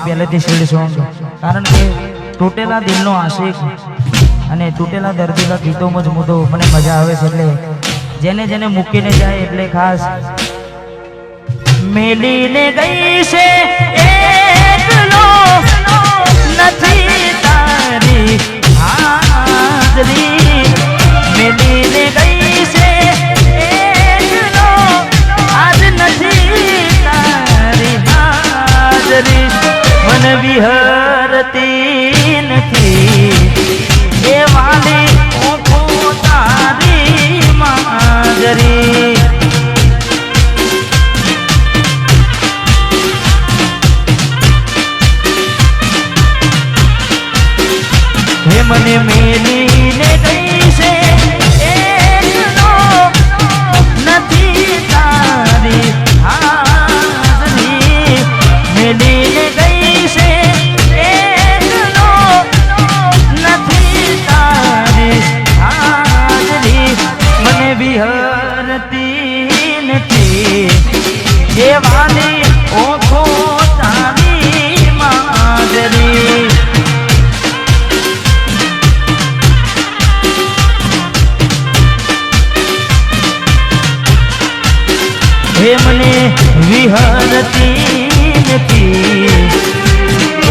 પહેલેથી શીડ સોંગ, કારણ કે તૂટેલા દિલનો આશિક અને તૂટેલા દર્દીના ગીતોમાં જ મુદ્દો મને મજા આવે છે, એટલે જેને જેને મૂકીને જાય એટલે ખાસ મેલીને ગઈ છે એકલો નથી તારી હાજરી, મેલીને ગઈ છે એકલો આજ નથી તારી હાજરી, મન વિહરતી નથી એ વાલી ઓખો તારી માજરી, હે મને મેલીને ગઈ છે એકલો નથી તારી હાજરી, મેલીને ગઈ છે એકલો નથી તારી હાજરી, મને વિહરતી નથી એ વાલી ઓખો તારી માજરી, હે મને વિહરતી નથી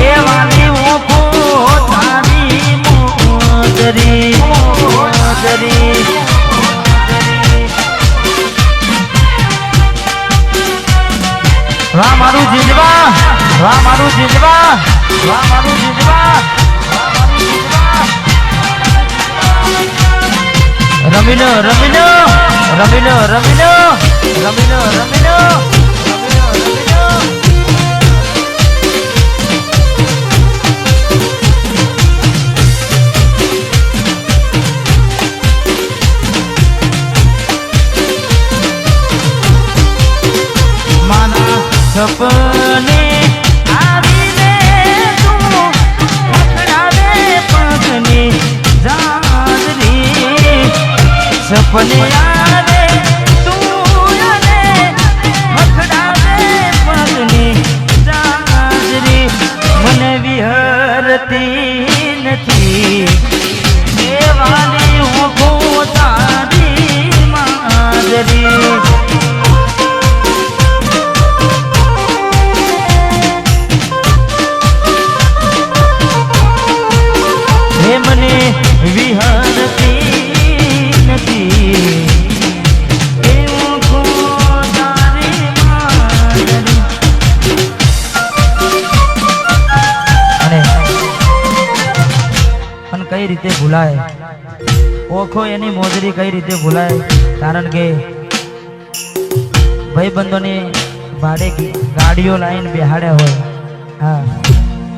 એ વાલી ઓખો તારી મોજરી, મોજરી, વાહ મારું જીજવા, વાહ મારું જીજવા, વાહ મારું જીજવા, રમીનો રમીનો રમીનો રમીનો રમીનો રમીનો માના સપને આવીને તું પકડાવે પગની જાજરી, સપને આવે તું અને પકડાવે પગની જાજરી, મને વિહરતી નથી એ વાલી ઓખો તારી માજરી, મને વિહરતી નથી એ ઓખો તારી માજરી, અને કઈ રીતે ભૂલાય ઓખો એની મોજરી કઈ રીતે ભૂલાય, કારણ કે ભાઈબંધોની ભાડે ગાડીઓ લાઈન બેહાડ્યા હોય, હા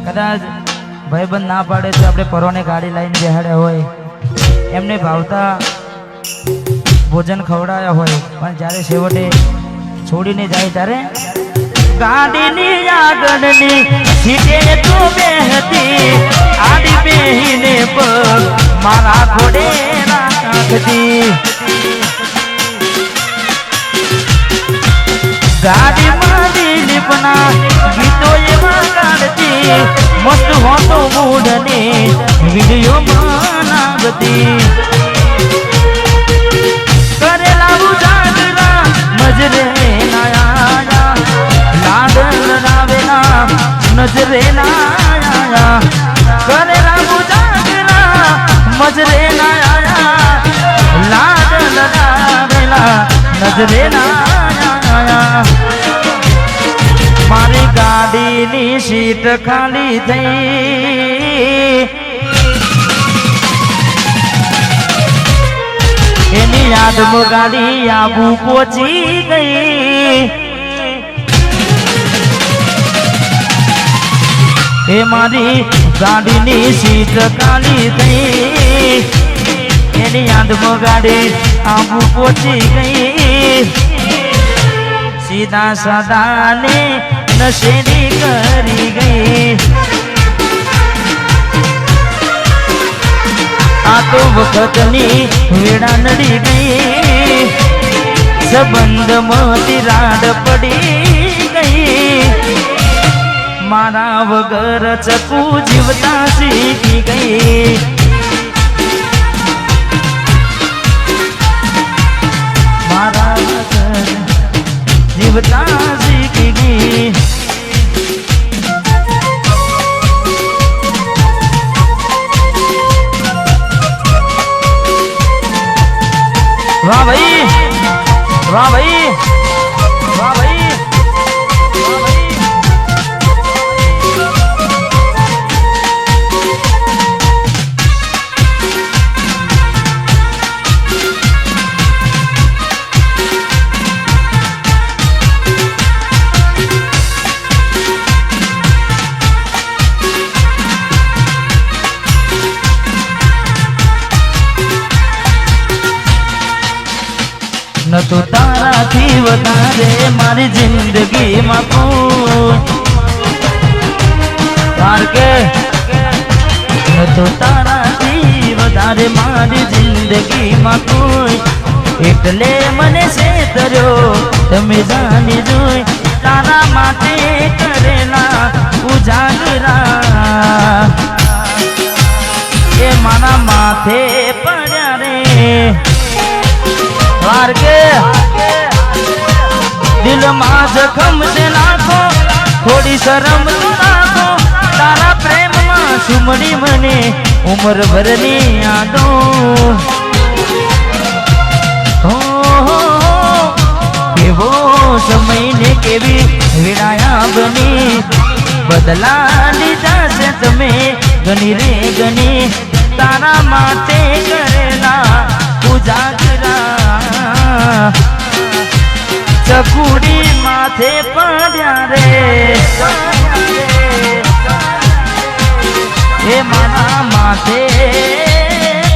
કદાચ ભાઈબંધ ના પાડે તો આપણે પરોને ગાડી લાઈન બેહાડ્યા હોય, એમને ભાવતા ભોજન ખવડાવ્યા હોય, પણ જ્યારે છેવટે છોડીને જાય ત્યારે ગાડીની આગળની સીટે તો બેહતી આડી બેહીને પગ મારા ઘોડે રાખતી, ગાડીમાં દિલીપના ગીતો એમાં કાઢતી, મસ્ત હોતો મૂડને વિડીયોમાં નાગતી, કરેલા ઉજાગરા નજરે નાયા લાડ લડાવેલા નજરે નાયા, કરેલા ઉજાગરા મજરે નાયા લાડ લડાવેલા નજરે નાયા, મારી ગાડીની સીટ ખાલી થઈ એની યાદમાં ગાડી આબુ પહોંચી ગઈ, એ મારી ગાડીની સીટ ખાલી થઈ એની યાદમાં ગાડી આબુ પહોંચી ગઈ, સીધા સાદાને નશેડી કરી ગઈ, આ તો વખતની વેડા નડી ગઈ, સંબંધમાં તિરાડ પડી ગઈ, મારા વગર ચકુ જીવતા શીખી ગઈ. મારા વગર જીવતા શીખી ગઈ. વાહ ભાઈ, વાહ ભાઈ, વાહ ભાઈ. ન તો તારાથી વધારે મારી જિંદગીમાં કોઈ કે ન તો તારાથી વધારે મારી જિંદગીમાં કોઈ એટલે મને છેતર્યો તમે જાણી જોઈ તારા માટે કરેલા ઉજાગરા એ મારા માથે પડ્યા રે વાર કે દિલ માં જખમ છે નાખો થોડી શરમ રાખો તારા પ્રેમ માં સુમડી મને ઉમર ભરની યાદો કેવો સમય ને કેવી વિડાયા બની બદલા લીધા છે તમે ગણી રે ગણી તારા માટે કરેલા ઉજાગરા ચકુડી માથે પડ્યા રે એ મારા માથે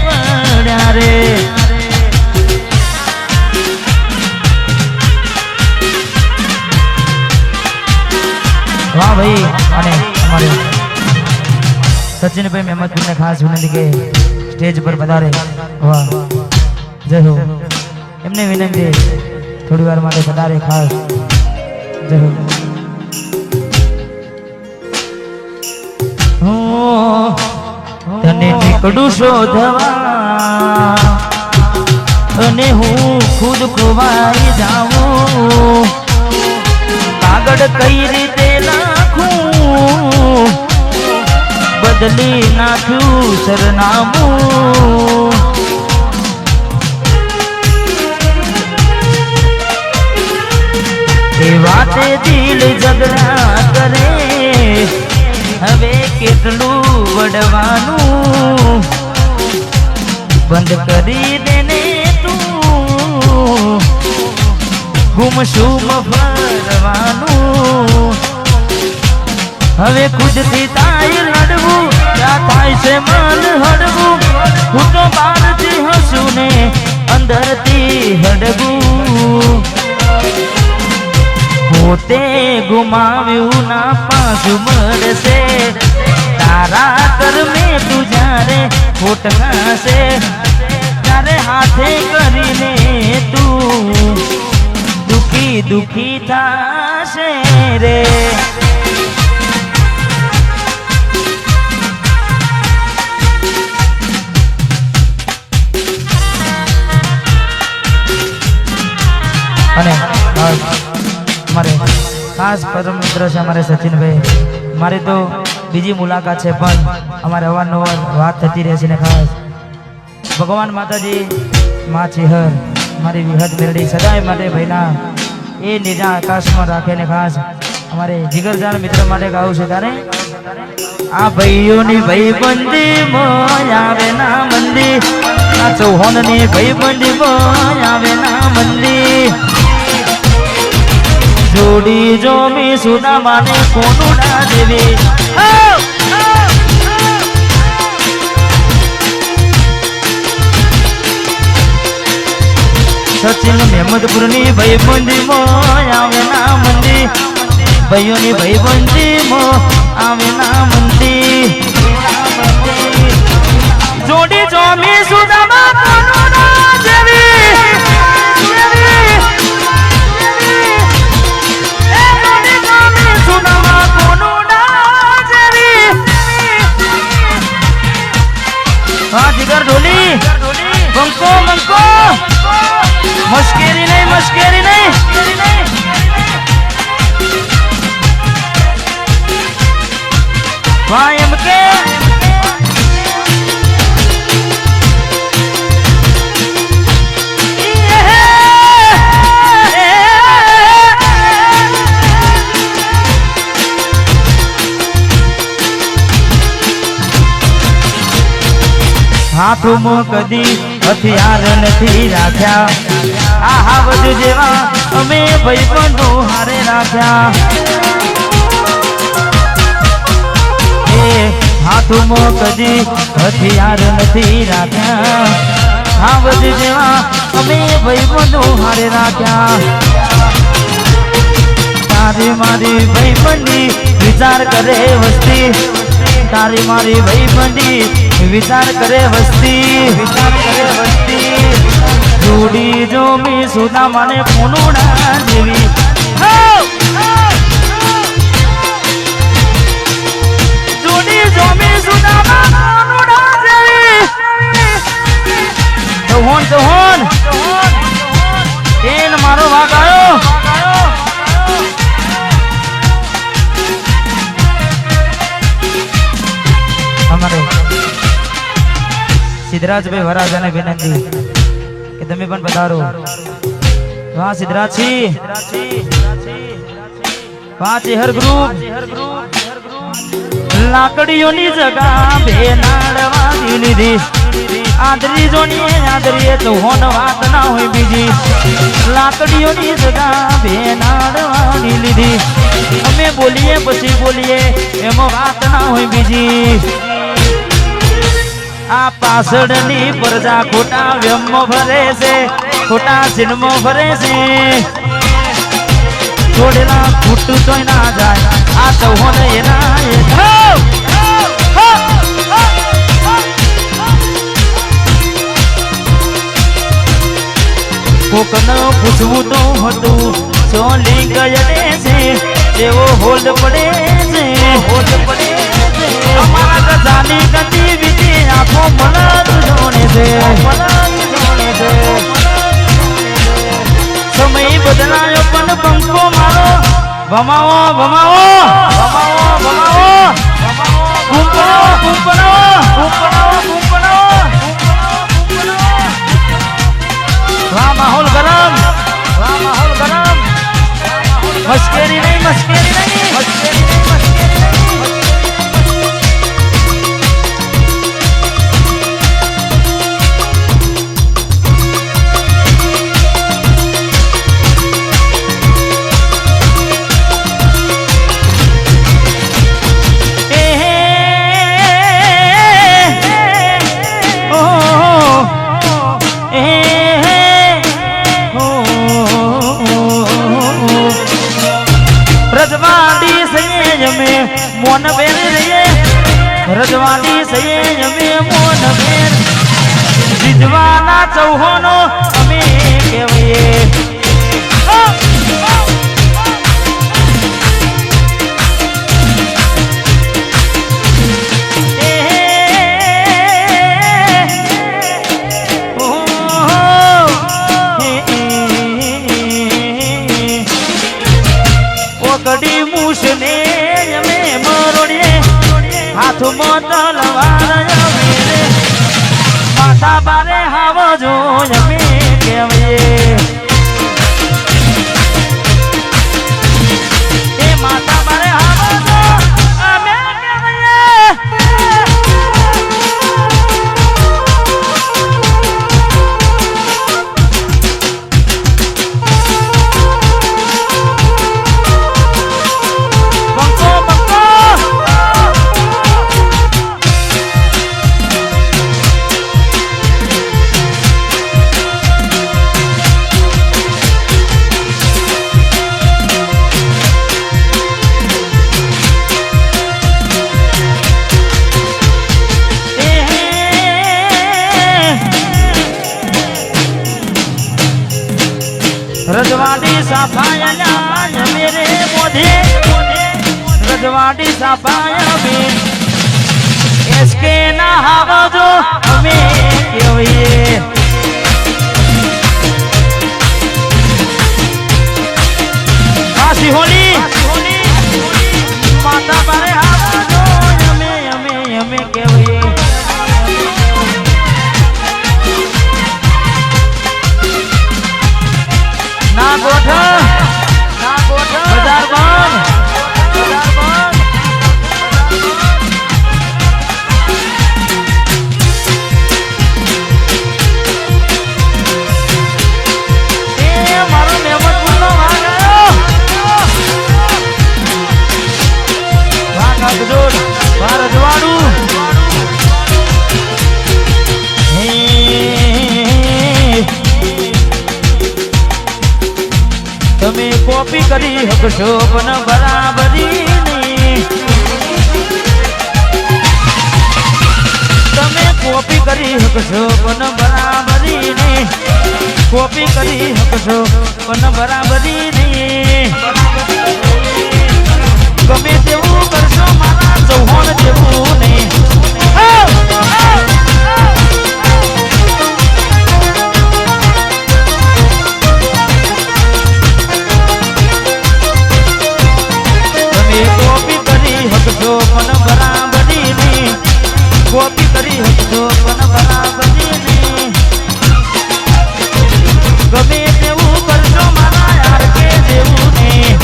પડ્યા રે. વાહ ભાઈ. અને અમારે સચિનભાઈ મહેમદપુરને ખાસ વિનંતી કે સ્ટેજ પર પધારે. વાહ જય હો. એમને વિનંતી થોડી વાર માટે પધારે ખાસ. જય હો. તને નીકળું શોધવા અને હું ખુદ ખોવાઈ જાઉં કાગળ કઈ રીતે નાખું બદલી નાખ્યું સરનામું એ વાતે દિલ ઝઘડા કરે હવે કેટલું વડવાનું બંધ કરી દેને તું ગુમસુમ ફરવાનું હવે ખુદથી તાઈ લડવું ક્યાં થાય છે મન હડવું હું તો બહારથી હસું ને અંદરથી હડવું પોતે ગુમાવ્યું ના પાછું મળશે તારા કર્મે તું જ્યારે ફોટકાશે ત્યારે હાથે કરીને તું દુખી દુખી થાશે રે. અને મારે ખાસ પરમ મિત્ર છે અમારે સચિનભાઈ. મારી તો બીજી મુલાકાત છે પણ અમારે અવારનવાર વાત થતી રહે છે ને ખાસ ભગવાન માતાજી માં ચિહર મારી વિહદ મેરડી સદાય માટે ભાઈના એ નીચા આકાશમાં રાખે ને ખાસ અમારે જીગરજાન મિત્ર માટે ગાવું છે તારે આ ભાઈઓની ભાઈબંધી માં આવે ના મંદી આ ચૌહાણની ભાઈબંધી માં આવે ના મંદી જોડી જો મી સુના માને કોનું ના દેવી સચિન મહેમદપુરની ભાઈબંધી માં આવે ના મંદી ભાઈઓની ભાઈબંધી માં આવે ના મંદી જોડી જો મી સુના માં કોનું ના દેવી સુનામાં કોનું ના ભાઈ એમ કે હાથમાં કદી હથિયાર નથી રાખ્યા આ હાવજ જેવા અમે ભાઈબંધો હારે રાખ્યા હાથમાં કદી હથિયાર નથી રાખ્યા હાવજ જેવા અમે ભાઈબંધો હારે રાખ્યા તારી મારી ભાઈબંધી વિચાર કરે વસ્તી તારી મારી ભાઈબંધી વિચાર કરે વસ્તી જોડી જો મી સુદા મને પૂનુડા જેવી જોડી જો મી સુદા પૂનુડા જેવી તોહન કેન મારો ભાગ આવ્યો અમારે સિદ્ધરાજભાઈ વરાજાને વિનંતી કે તમે પણ પધારો વાહ સિદ્ધરાજજી વાહ ચેહર ગ્રુપ લાકડીઓની જગા બે નાડવાની લીધી આદરી જોની આદરીએ તો હોન વાત ના હોય બીજી લાકડીઓની જગા બે નાડવાની લીધી અમે બોલીએ પછી બોલીએ એમાં વાત ના હોય બીજી આ પાછળની પ્રજા ખોટા વ્યમો ભરે છે ખોટા સિનેમો ભરે છે છોડેલા ખૂટું તો ના જાય આ તો હોને એના કોકનો પૂછવું તો હતું ચોલી ગયડે છે એવો હોલ્ડ પડે છે અમારા ગજાની ગતિવિધિ આખો મલદ જોણે છે સમય બદલાયો પણ પંખો મારો ભમાવો વાહ માહોલ ગરમ મસ્કેરી નહીં મોન બેન રહીએ રજવાડી સયે અમે મોન બેન જીજવાના ચૌહાનો અમે કહેવાય કડી મૂછને અમે મરોડીએ હાથમાં તલવાર અમે માથા બારે હાવજો અમે કહેવાય એ માથા બારે હાવજો અમે रजवाड़ी सफाया मेरे मोधे रजवाड़ी सफाया में इसके ना हावजो हमें क्यों ये आसी होली माता बारे हावजो हमें રજવાડું તમે કોપી કરી શકશો પણ બરાબરી નહીં. તમે કોપી કરી શકશો પણ બરાબરી નહીં. કોપી કરી શકશો પણ બરાબરી નહીં. ગમે તેવું કરશો મારા ચૌહાણ જેવું નહીં. તમે કોપી કરી શકશો પણ બરાબરી નહીં. કોપી કરી શકશો પણ બરાબરી નહીં. ગમે તેવું કરશો મારા યાર કે જેવું નહીં.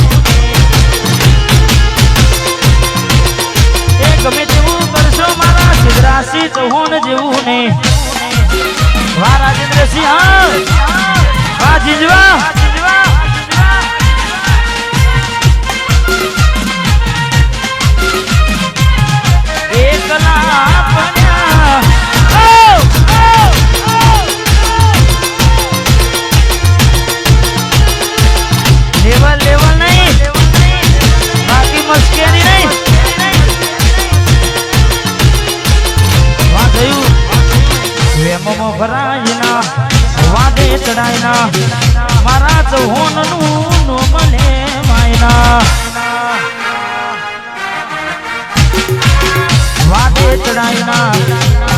ગમે તેવું કરશો મારા સિદ્ધરાજસિંહ ચૌહાણ જેવું ને. વાહ રાજેન્દ્રસિંહ, વાહ જીજવા. એકલા બન્યા લેવલ લેવલ નહીં, બાકી મસ્કેરી નહીં. વેમો ભરાયના વાદે ચડાયના મારા ચૌહાણનું નોમ લે માયના. વાદે ચડાયના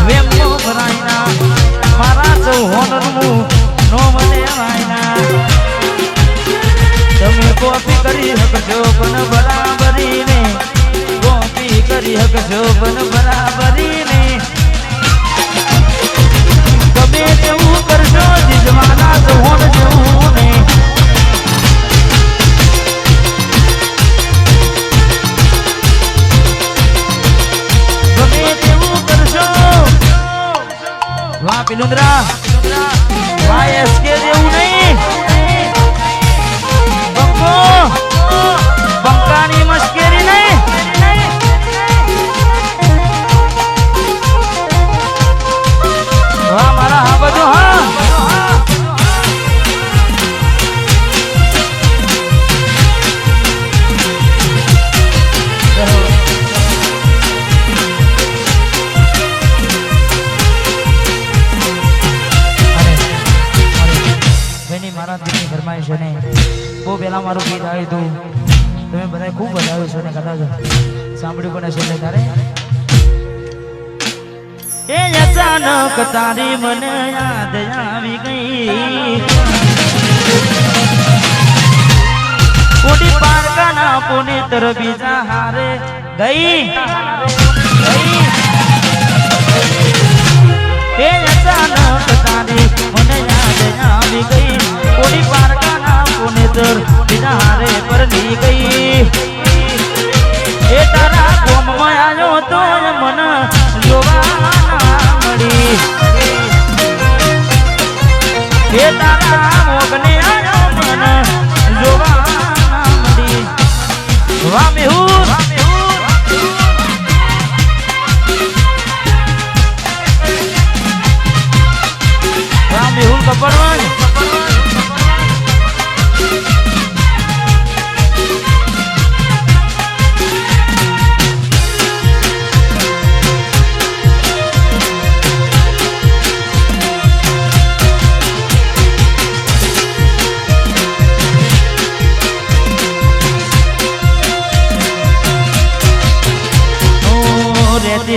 વેમો ભરાયના મારા ચૌહાણનું નોમ લે માયના. તમે કોપી કરી શકશો પણ બરાબરી ને. કોપી કરી શકશો પણ બરાબરી ને. ગમે તેવું કરશો જીજવાના ચૌહાણ જેવું ને. ગમે તેવું કરશો. વાહ પિલુંદ્રા, વાહ એસકે જેવું નહીં. બંકો બંકાની મશ્કેરી નહીં. વાહ મારા હા બધું હા. મારા દીકરી ફરમાઈશ છે ને બહુ પહેલા મારું ગીત આવ્યું હતું. તમે બધા ખૂબ વધાવ્યું છે ને કદાચ સાંભળ્યું પણ હશે. તારે એ અચાનક તારી મને યાદ આવી ગઈ. કોડી પારકાના પુને તર બીજા હારે ગઈ. એ અચાનક તારી મને યાદ આવી ગઈ. કોડી પારકાના પુને તર બીજા હારે પરલી ગઈ. એ તારા કોમમાં આવ્યો તો મન જોવા મળી. એ તારા મોગને આવ્યો મન જોવા મળી. વાહ મેહુલ, વાહ મેહુલ કપડવંજ.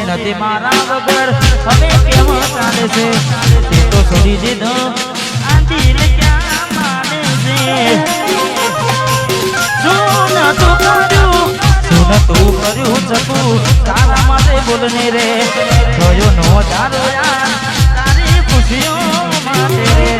નથી મારા વગર હવે કેમ ચાલે છે. તે તો છોડી દીધો આ દિલ ક્યાં માને છે. શું નતું કર્યું શકું તારા માટે બોલને રે. જોયો નો તારો યાર તારી ખુશીઓ માટે રે.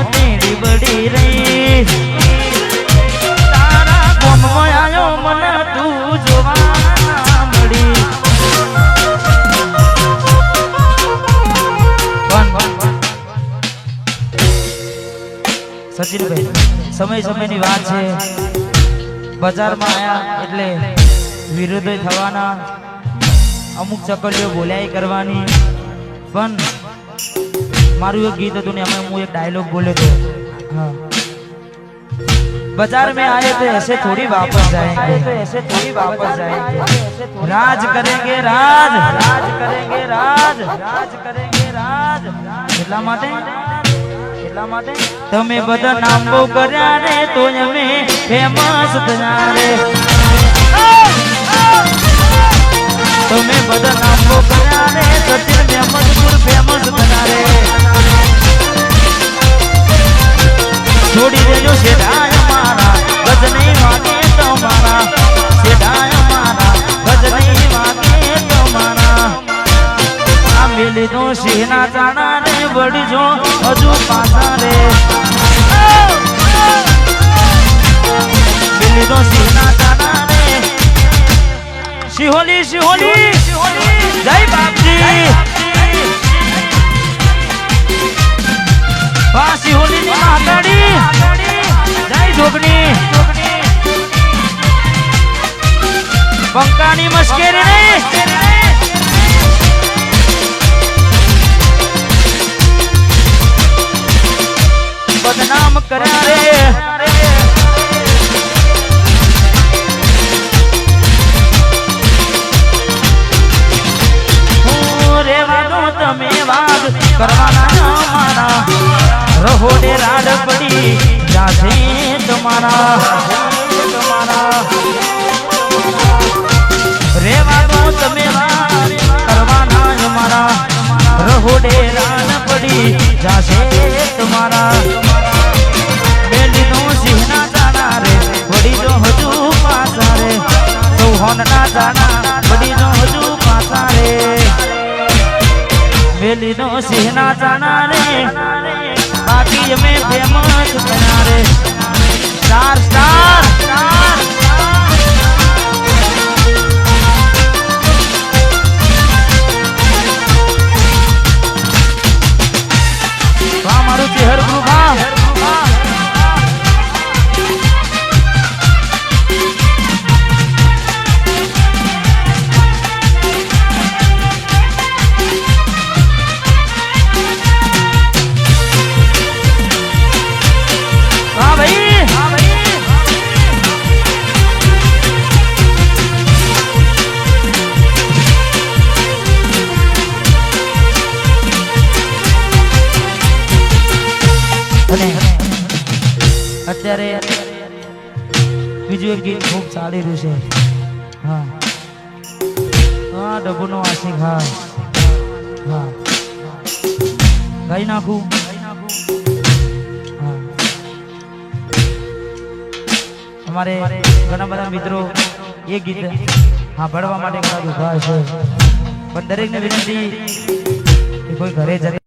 તેડી બડી રહી તારા ગોમમાં આયો મને તું જોવા મળી સચિનભાઈ સમયની વાત છે બજારમાં આયા એટલે વિરોધો થવાના અમુક ચકલીઓ બોલ્યાય કરવાની પણ મારું એક ગીત હતું ને એમાં હું એક ડાયલોગ બોલ્યો હતો हाँ बाजार में आए तो ऐसे थोड़ी वापस जाएंगे राज करेंगे राज એટલા માટે તમે બધા નામો કર્યા રે તો અમે ફેમસ થયા રે તમે બધા નામો કર્યા રે સચિન મજબૂર ફેમસ થયા રે છોડી દેજો શેડાય મારા ગજ નહીં વાગે તમારા શેડાય મારા ગજ નહીં વાગે તમારા આ મેલી તો શેના જાણા રે વળજો હજુ પાછા રે મેલી તો શેના જાણા રે શિહોલી જય બાપજી વાસી હોલી ની માતાડી જય જોગણી બંકાની મસ્કેરી નહીં બદનામ કર્યા રે રેવાનો તમે વાદ કરવાના મારા રહોડે રાડ પડી જાશે તમારા રેવાનો તમે વાદ કરવાના મારા રહોડે રાડ પડી જાશે તમારા મેલીનો સિંહના જાણા રે વડી જો હજુ પાછા રે ચૌહાણના જાણા વડી જો હજુ પાછા રે મેલીનો સિંહના જાણા રે બાકી અમે ફેમસ થયા રે સ્ટાર વાહ મારું ચહેર ગ્રુભા અત્યારે બીજું એક ગીત ખૂબ ચાલી રહ્યું છે હા ડબ્બુનો આશિક હા ગાઈ નાખું હા અમારે ઘણા બધા મિત્રો એ ગીત સાંભળવા માટે ઘણા ઉભા છે પણ દરેકને વિનંતી કોઈ ઘરે જશે